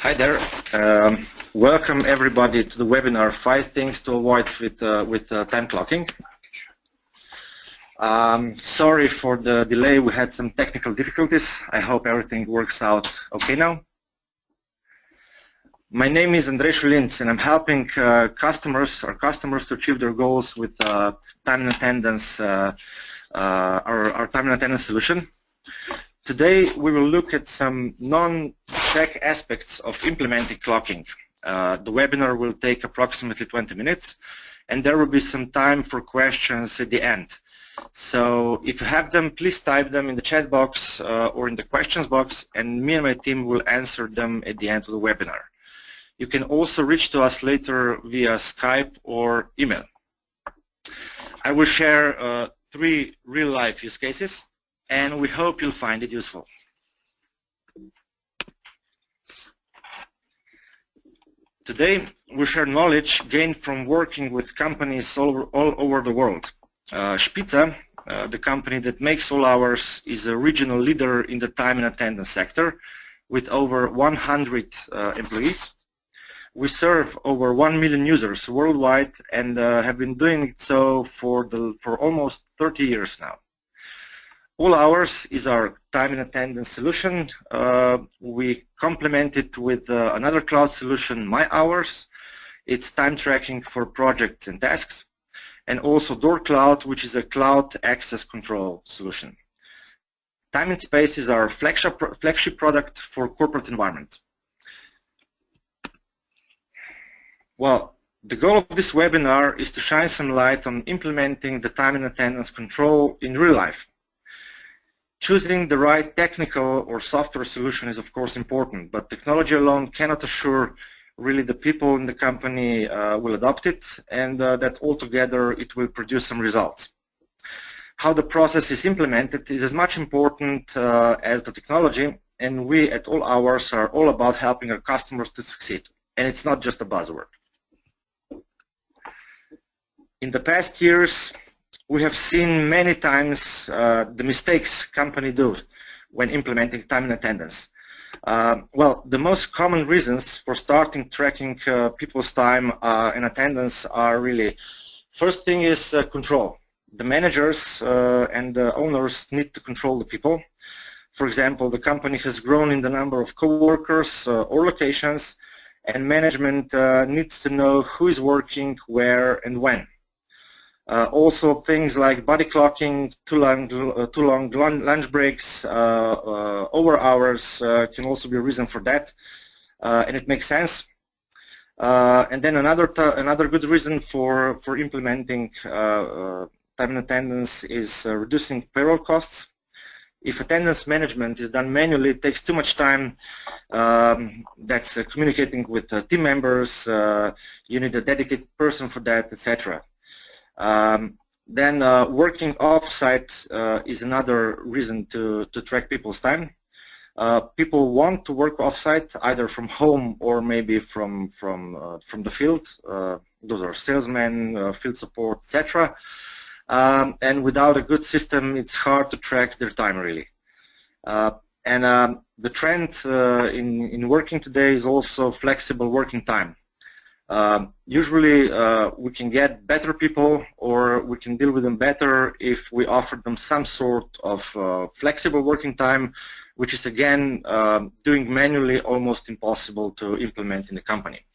Hi there. Welcome everybody to the webinar 5 Things to Avoid with Time Clocking. Sorry for the delay, we had some technical difficulties. I hope everything works out okay now. My name is Andrej Solinc and I'm helping our customers to achieve their goals with time and attendance, our time and attendance solution. Today we will look at some non-tech aspects of implementing clocking. The webinar will take approximately 20 minutes and there will be some time for questions at the end. So if you have them, please type them in the chat box or in the questions box and me and my team will answer them at the end of the webinar. You can also reach to us later via Skype or email. I will share 3 real-life use cases and we hope you'll find it useful. Today we share knowledge gained from working with companies all over the world. Spica, the company that makes FOLLOWUP, is a regional leader in the time and attendance sector with over 100 employees. We serve over 1 million users worldwide and have been doing it so for almost 30 years now. FOLLOWUP is our time and attendance solution. We complement it with another cloud solution, MyHours. It's time tracking for projects and tasks. And also DoorCloud, which is a cloud access control solution. Time and Space is our flagship product for corporate environment. Well, the goal of this webinar is to shine some light on implementing the time and attendance control in real life. Choosing the right technical or software solution is of course important, but technology alone cannot assure really the people in the company will adopt it and that altogether it will produce some results. How the process is implemented is as much important as the technology, and we at FOLLOWUP are all about helping our customers to succeed, and it's not just a buzzword. In the past years, we have seen many times the mistakes companies do when implementing time and attendance. Well, the most common reasons for starting tracking people's time and attendance are really, first thing is control. The managers and the owners need to control the people. For example, the company has grown in the number of co-workers or locations, and management needs to know who is working, where, and when. Also things like body clocking, too long lunch breaks, over hours can also be a reason for that, and it makes sense. And then another good reason for implementing time and attendance is reducing payroll costs. If attendance management is done manually, it takes too much time. That's communicating with team members. You need a dedicated person for that, etc. Then working off-site is another reason to track people's time. People want to work off-site either from home or maybe from the field. Those are salesmen, field support, etc. And without a good system, it's hard to track their time really. And the trend in working today is also flexible working time. Usually we can get better people or we can deal with them better if we offer them some sort of flexible working time, which is again doing manually almost impossible to implement in the company.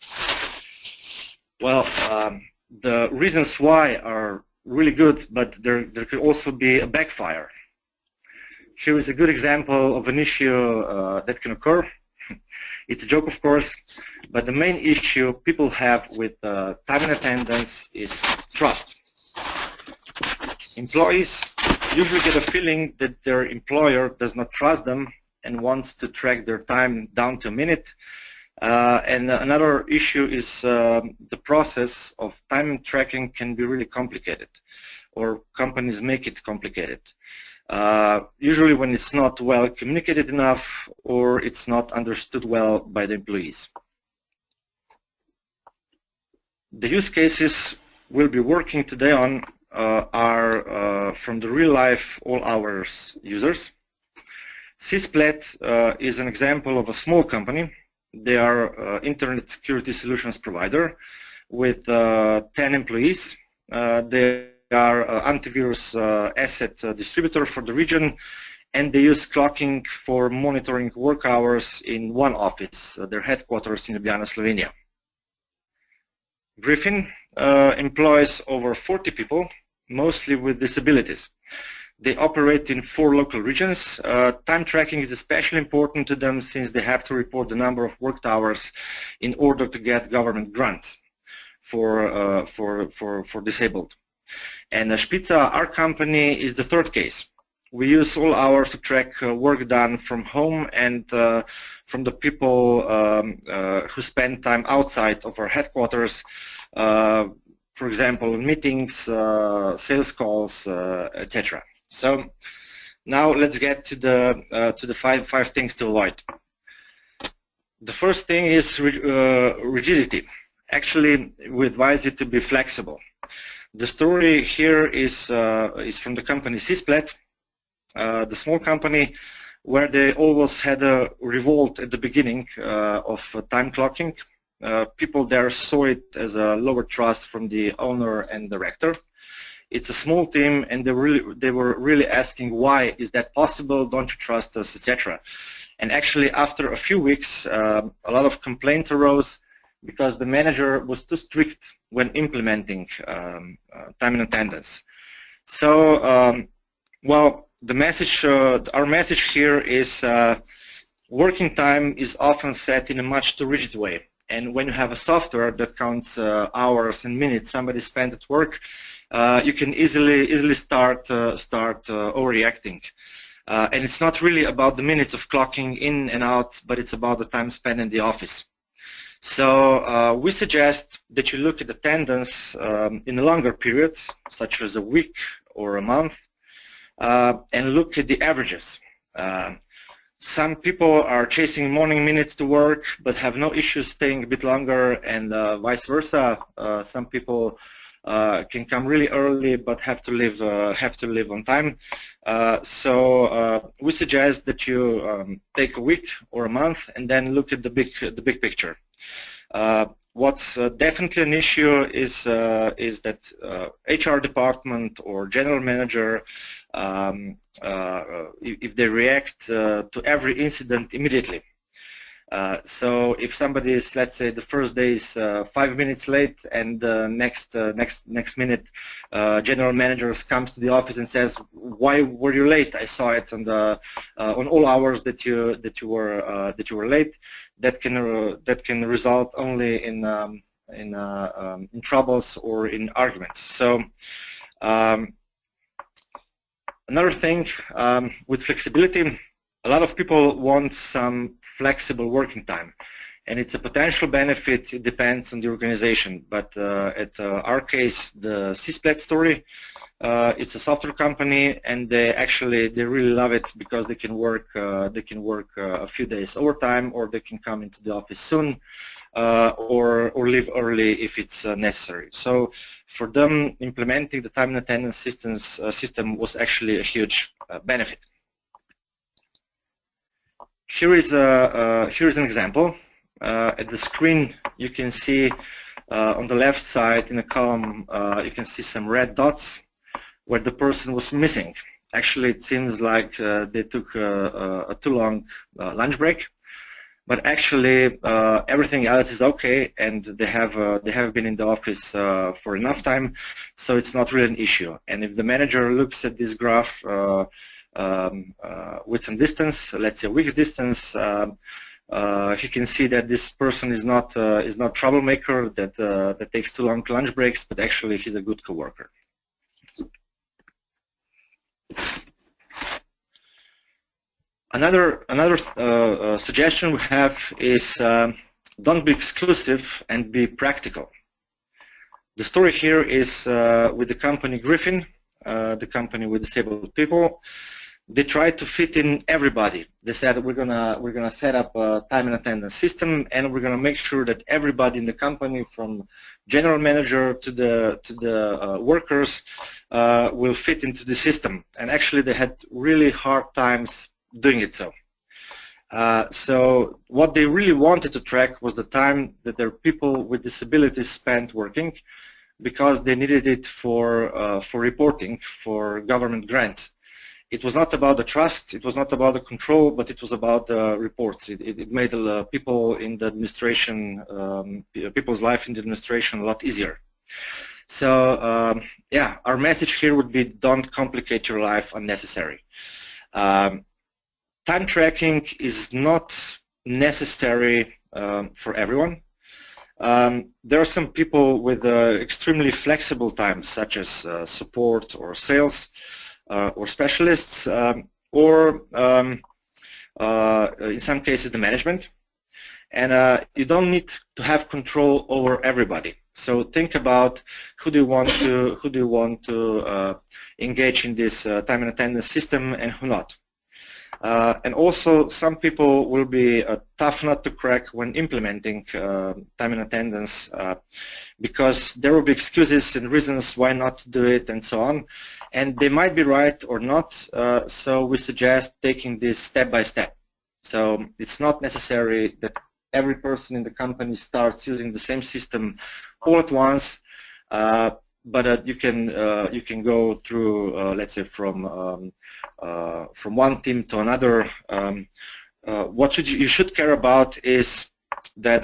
Well, the reasons why are really good, but there could also be a backfire. Here is a good example of an issue that can occur. It's a joke, of course, but the main issue people have with time and attendance is trust. Employees usually get a feeling that their employer does not trust them and wants to track their time down to a minute. And another issue is the process of time tracking can be really complicated, or companies make it complicated. Usually when it's not well communicated enough or it's not understood well by the employees. The use cases we'll be working today on are from the real-life FOLLOWUP users. Sysplet is an example of a small company They are internet security solutions provider with 10 employees. They are antivirus asset distributor for the region, and they use clocking for monitoring work hours in one office, their headquarters in Ljubljana, Slovenia. Griffin employs over 40 people, mostly with disabilities. They operate in 4 local regions. Time tracking is especially important to them since they have to report the number of worked hours in order to get government grants for disabled. And Špica, our company, is the third case. We use all hours to track work done from home and from the people who spend time outside of our headquarters, for example, meetings, sales calls, etc. So now let's get to the five things to avoid. The first thing is rigidity. Actually, we advise you to be flexible. The story here is from the company Cisplet, the small company, where they always had a revolt at the beginning of time clocking. People there saw it as a lower trust from the owner and director. It's a small team, and they were really asking, why is that possible? Don't you trust us, etc. And actually, after a few weeks, a lot of complaints arose because the manager was too strict when implementing time and attendance. So, well, the message, our message here is working time is often set in a much too rigid way. And when you have a software that counts hours and minutes somebody spent at work, you can easily start overreacting. And it's not really about the minutes of clocking in and out, but it's about the time spent in the office. So we suggest that you look at attendance in a longer period, such as a week or a month, and look at the averages. Some people are chasing morning minutes to work, but have no issues staying a bit longer, and vice versa. Some people can come really early, but have to live on time. So we suggest that you take a week or a month and then look at the big picture. What's definitely an issue is that HR department or general manager, if they react to every incident immediately. So if somebody is, let's say, the first day is 5 minutes late, and next minute general manager comes to the office and says, "Why were you late? I saw it on the on all hours that you were late." That can result only in troubles or in arguments. So another thing with flexibility. A lot of people want some flexible working time, and it's a potential benefit. It depends on the organization, but at our case, the Cisplet story, it's a software company, and they really love it because they can work a few days overtime, or they can come into the office soon, or leave early if it's necessary. So for them, implementing the time and attendance system was actually a huge benefit. Here is an example. At the screen, you can see on the left side in a column, you can see some red dots where the person was missing. Actually, it seems like they took a too long lunch break, but actually everything else is okay, and they have been in the office for enough time, so it's not really an issue. And if the manager looks at this graph with some distance, let's say a week's distance, he can see that this person is not troublemaker, that takes too long lunch breaks, but actually he's a good coworker. Another suggestion we have is don't be exclusive and be practical. The story here is with the company Griffin, the company with disabled people. They tried to fit in everybody. They said we're gonna set up a time and attendance system, and we're gonna make sure that everybody in the company, from general manager to the workers, will fit into the system. And actually, they had really hard times doing it so. So what they really wanted to track was the time that their people with disabilities spent working, because they needed it for reporting, for government grants. It was not about the trust, it was not about the control, but it was about the reports. It made people in the administration, people's life in the administration a lot easier. So yeah, our message here would be, don't complicate your life unnecessary. Time tracking is not necessary for everyone. There are some people with extremely flexible times, such as support or sales or specialists, or in some cases the management. And you don't need to have control over everybody. So think about who do you want to engage in this time and attendance system and who not. And also, some people will be a tough nut to crack when implementing time and attendance, because there will be excuses and reasons why not to do it and so on. And they might be right or not, so we suggest taking this step by step. So it's not necessary that every person in the company starts using the same system all at once, but you can go through, let's say, from one team to another. What you should care about is that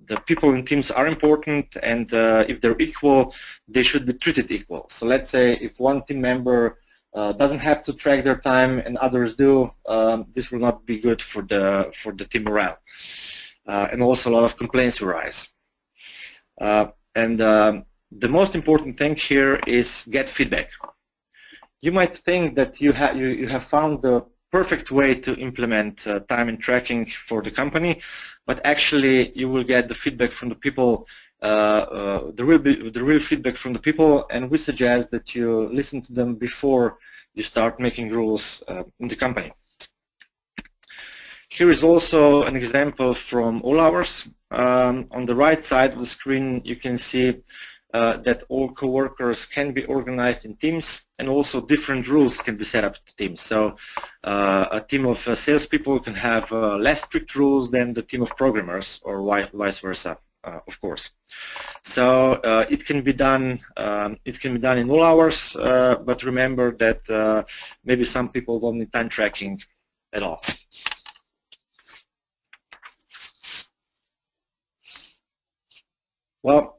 the people in teams are important, and if they're equal, they should be treated equal. So let's say if one team member doesn't have to track their time and others do, this will not be good for the team morale, and also a lot of complaints arise. The most important thing here is get feedback. You might think that you have found the perfect way to implement time and tracking for the company, but actually you will get the feedback from the people, the real feedback from the people, and we suggest that you listen to them before you start making rules in the company. Here is also an example from FOLLOWUP. On the right side of the screen, you can see that all coworkers can be organized in teams, and also different rules can be set up to teams. So a team of salespeople can have less strict rules than the team of programmers, or vice versa, of course. So it can be done. It can be done in all hours, but remember that maybe some people don't need time tracking at all. Well,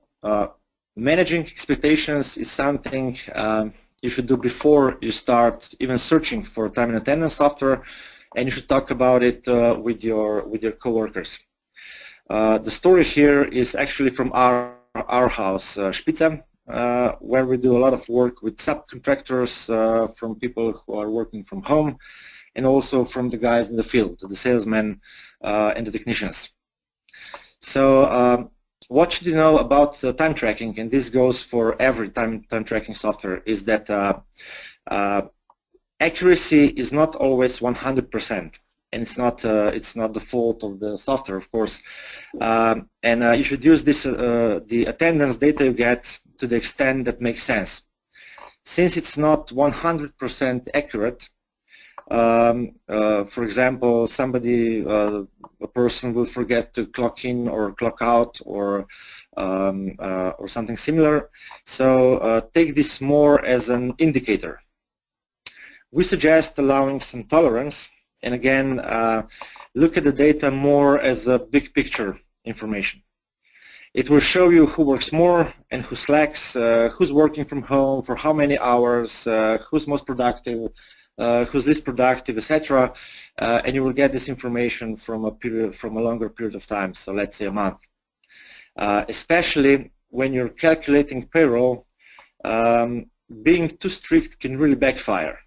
managing expectations is something you should do before you start even searching for time and attendance software, and you should talk about it with your coworkers. The story here is actually from our house, Spitze, where we do a lot of work with subcontractors, from people who are working from home, and also from the guys in the field, the salesmen and the technicians. So what should you know about time tracking, and this goes for every time tracking software, is that accuracy is not always 100%, and it's not the fault of the software, of course. And you should use this the attendance data you get to the extent that makes sense. Since it's not 100% accurate, for example, a person will forget to clock in or clock out, or something similar. So take this more as an indicator. We suggest allowing some tolerance, and again, look at the data more as a big picture information. It will show you who works more and who slacks, who's working from home for how many hours, who's most productive, who's least productive, etc. And you will get this information from a longer period of time, so let's say a month. Especially when you're calculating payroll, being too strict can really backfire.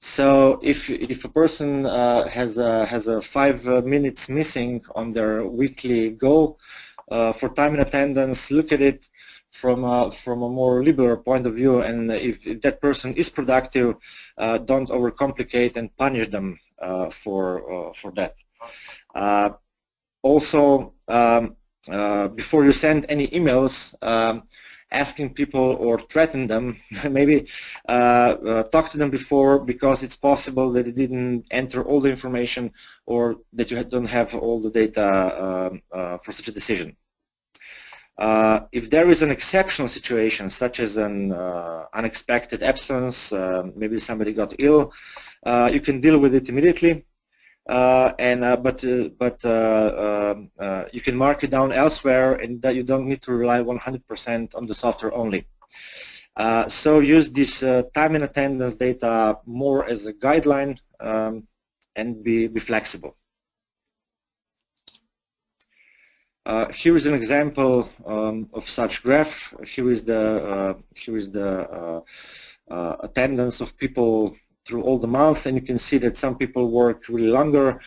So if a person has a 5 minutes missing on their weekly goal for time and attendance, look at it from a more liberal point of view, and if that person is productive, don't overcomplicate and punish them for that. Also, before you send any emails, asking people or threaten them, maybe talk to them before, because it's possible that they didn't enter all the information or that you don't have all the data for such a decision. If there is an exceptional situation, such as an unexpected absence, maybe somebody got ill, you can deal with it immediately, but you can mark it down elsewhere, and that you don't need to rely 100% on the software only. So use this time and attendance data more as a guideline, and be flexible. Here is an example of such graph. Here is the attendance of people through all the month, and you can see that some people work really longer,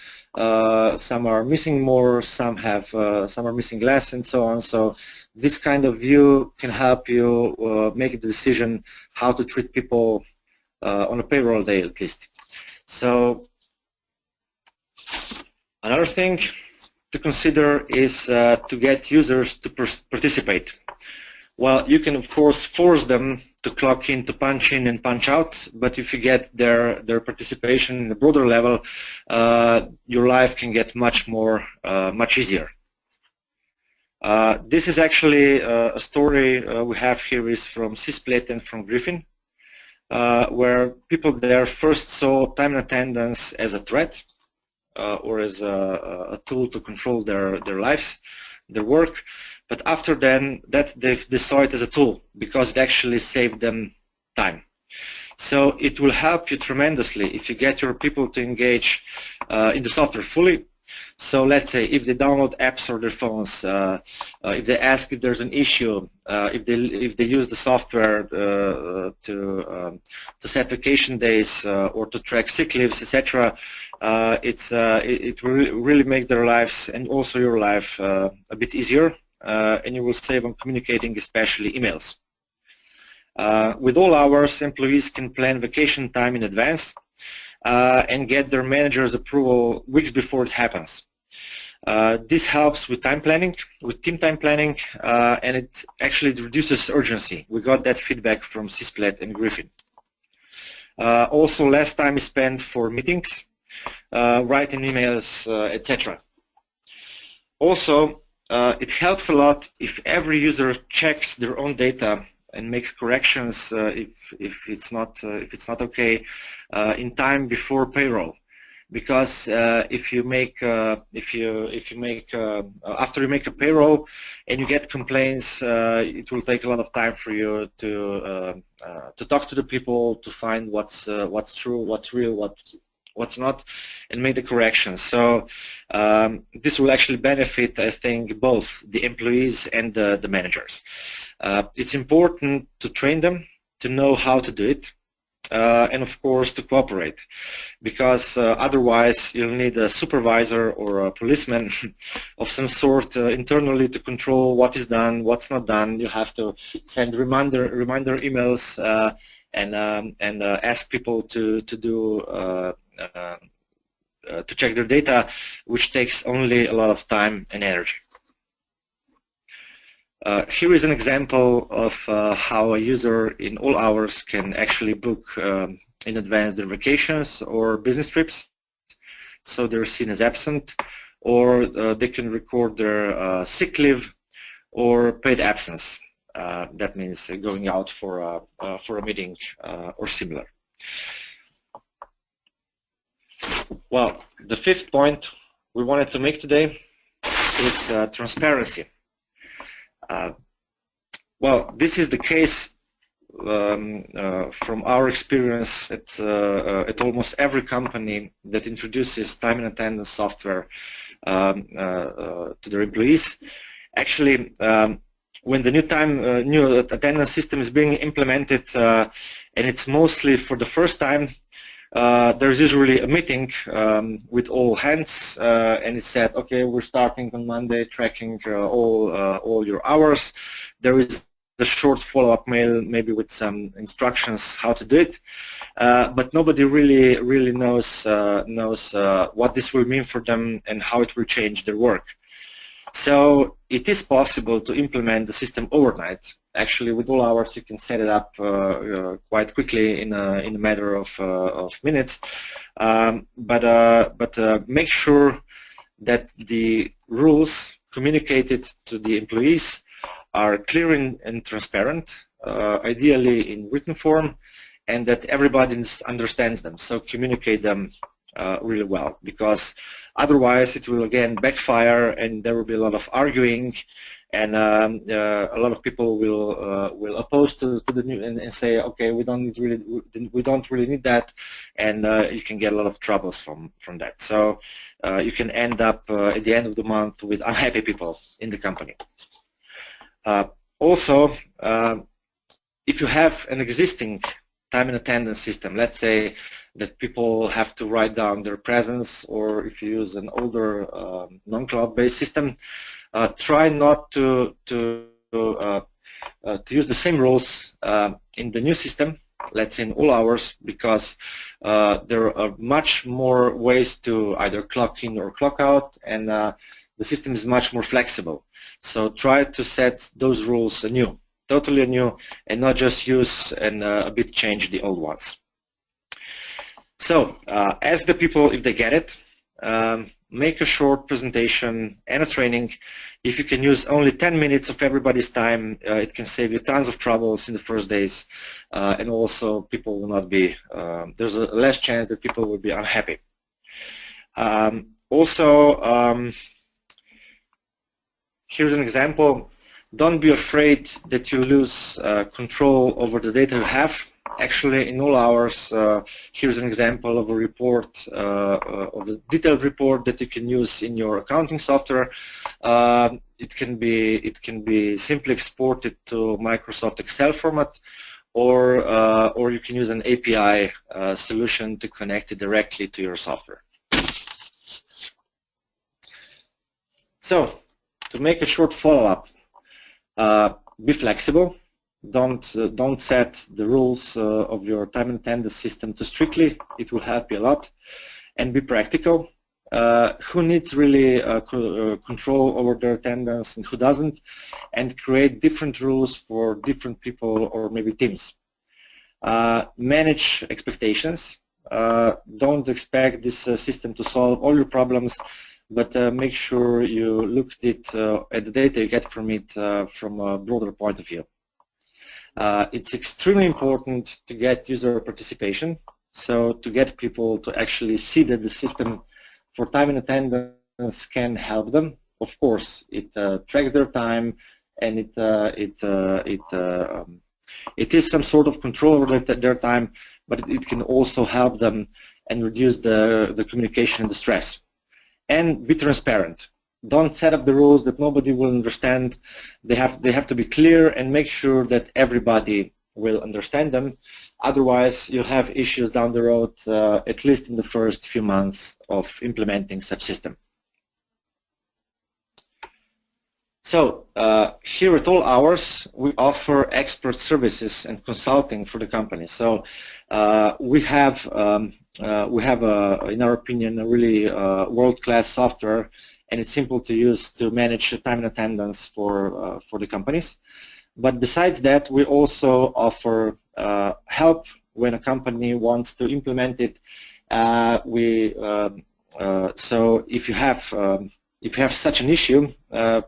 some are missing more, some are missing less, and so on. So this kind of view can help you make a decision how to treat people on a payroll day, at least. So another thing to consider is to get users to participate. Well, you can of course force them to clock in, to punch in and punch out, but if you get their participation in a broader level, your life can get much easier. This is actually a story we have here is from Sysplit and from Griffin, where people there first saw time and attendance as a threat, or as a tool to control their lives, their work. But after then, they saw it as a tool because it actually saved them time. So it will help you tremendously if you get your people to engage in the software fully. So let's say if they download apps on their phones, if they ask if there's an issue, if they use the software to set vacation days or to track sick leaves, etc., it will really make their lives and also your life a bit easier, and you will save on communicating, especially emails. With all hours, employees can plan vacation time in advance and get their manager's approval weeks before it happens. This helps with time planning, with team time planning, and it actually reduces urgency. We got that feedback from Sysplit and Griffin. Also, less time is spent for meetings, writing emails, etc. Also, it helps a lot if every user checks their own data and makes corrections if it's not okay in time before payroll, because if you make after you make a payroll and you get complaints, it will take a lot of time for you to talk to the people, to find what's true, what's real, what's not, and make the corrections. So this will actually benefit, I think, both the employees and the managers. It's important to train them to know how to do it, and of course to cooperate, because otherwise you'll need a supervisor or a policeman of some sort internally to control what is done, what's not done. You have to send reminder emails and ask people to check their data, which takes only a lot of time and energy. Here is an example of how a user in all hours can actually book in advance their vacations or business trips, so they're seen as absent, or they can record their sick leave or paid absence. That means going out for a meeting or similar. Well, the fifth point we wanted to make today is transparency. Well, this is the case from our experience at almost every company that introduces time and attendance software to their employees. Actually, when the new attendance system is being implemented, and it's mostly for the first time, there's usually a meeting with all hands, and it's said, okay, we're starting on Monday, tracking all your hours. There is the short follow-up mail, maybe with some instructions how to do it, but nobody really knows what this will mean for them and how it will change their work. So it is possible to implement the system overnight, Actually, with all hours, you can set it up quite quickly in a matter of minutes. But make sure that the rules communicated to the employees are clear and transparent, ideally in written form, and that everybody understands them. So communicate them really well, because otherwise it will again backfire, and there will be a lot of arguing, and a lot of people will oppose to the new and say, okay, we don't really need that, and you can get a lot of troubles from that. So you can end up at the end of the month with unhappy people in the company. Also, if you have an existing time and attendance system, let's say that people have to write down their presence, or if you use an older non-cloud-based system, try not to use the same rules in the new system, let's say in all hours, because there are much more ways to either clock in or clock out, and the system is much more flexible. So try to set those rules anew, totally anew, and not just use and a bit change the old ones. So ask the people if they get it. Make a short presentation and a training. If you can use only 10 minutes of everybody's time, it can save you tons of troubles in the first days, and also people will not be, there's a less chance that people will be unhappy. Here's an example. Don't be afraid that you lose control over the data you have. Actually, in all hours, here's an example of a report, of a detailed report that you can use in your accounting software. It can be simply exported to Microsoft Excel format, or you can use an API solution to connect it directly to your software. So, to make a short follow-up, be flexible. Don't set the rules of your time and attendance system too strictly. It will help you a lot. And be practical. Who needs really control over their attendance and who doesn't? And create different rules for different people or maybe teams. Manage expectations. Don't expect this system to solve all your problems, but make sure you look at the data you get from it from a broader point of view. It's extremely important to get user participation, so to get people to actually see that the system for time and attendance can help them. Of course, it tracks their time, and it is some sort of control over their time, but it can also help them and reduce the communication and the stress. And be transparent. Don't set up the rules that nobody will understand. They have to be clear, and make sure that everybody will understand them. Otherwise, you'll have issues down the road, at least in the first few months of implementing such system. So here at All Hours, we offer expert services and consulting for the company. So we have, in our opinion, a really world-class software, and it's simple to use to manage time and attendance for the companies. But besides that, we also offer help when a company wants to implement it. So if you have such an issue,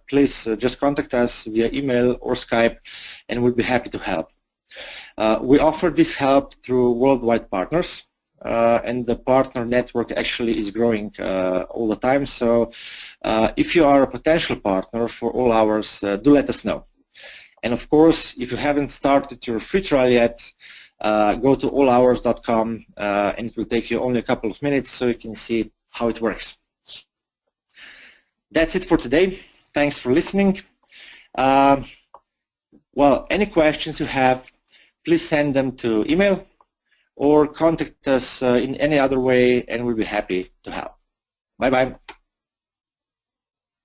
please just contact us via email or Skype, and we'll be happy to help. We offer this help through worldwide partners, and the partner network actually is growing all the time. So if you are a potential partner for All Hours, do let us know. And of course, if you haven't started your free trial yet, go to allhours.com, and it will take you only a couple of minutes so you can see how it works. That's it for today. Thanks for listening. Well, any questions you have, please send them to email or contact us in any other way, and we'll be happy to help. Bye-bye.